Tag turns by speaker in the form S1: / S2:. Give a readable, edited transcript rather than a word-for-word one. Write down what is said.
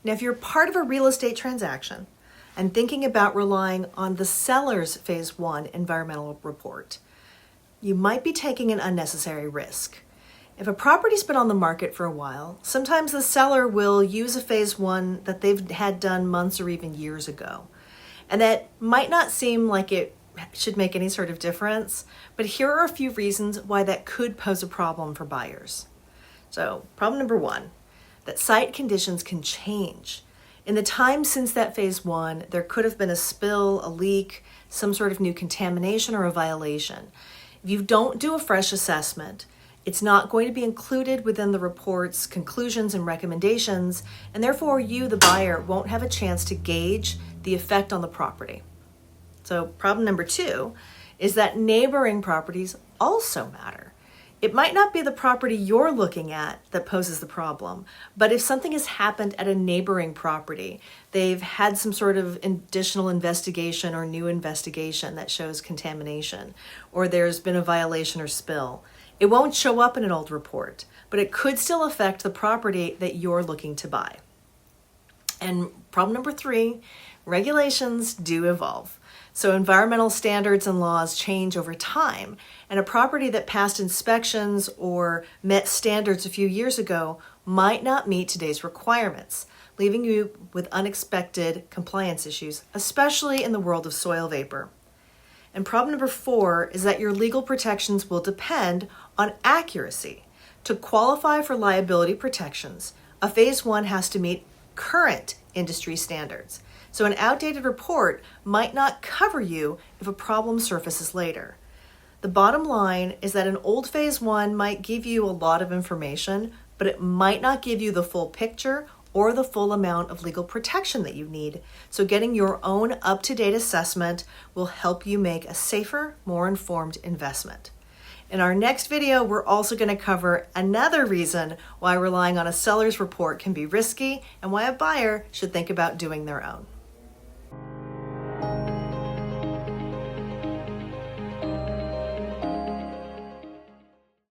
S1: Now, if you're part of a real estate transaction and thinking about relying on the seller's Phase 1 environmental report, you might be taking an unnecessary risk. If a property's been on the market for a while, sometimes the seller will use a Phase 1 that they've had done months or even years ago. And that might not seem like it should make any sort of difference, but here are a few reasons why that could pose a problem for buyers. So, problem number 1, that site conditions can change. In the time since that Phase 1, there could have been a spill, a leak, some sort of new contamination, or a violation. If you don't do a fresh assessment, it's not going to be included within the report's conclusions and recommendations, and therefore you, the buyer, won't have a chance to gauge the effect on the property. So problem number 2 is that neighboring properties also matter. It might not be the property you're looking at that poses the problem, but if something has happened at a neighboring property, they've had some sort of additional investigation or new investigation that shows contamination, or there's been a violation or spill, it won't show up in an old report, but it could still affect the property that you're looking to buy. And problem number 3, regulations do evolve. So environmental standards and laws change over time, and a property that passed inspections or met standards a few years ago might not meet today's requirements, leaving you with unexpected compliance issues, especially in the world of soil vapor. And problem number 4 is that your legal protections will depend on accuracy. To qualify for liability protections, a Phase 1 has to meet current industry standards. So an outdated report might not cover you if a problem surfaces later. The bottom line is that an old Phase 1 might give you a lot of information, but it might not give you the full picture or the full amount of legal protection that you need. So getting your own up-to-date assessment will help you make a safer, more informed investment. In our next video, we're also going to cover another reason why relying on a seller's report can be risky and why a buyer should think about doing their own.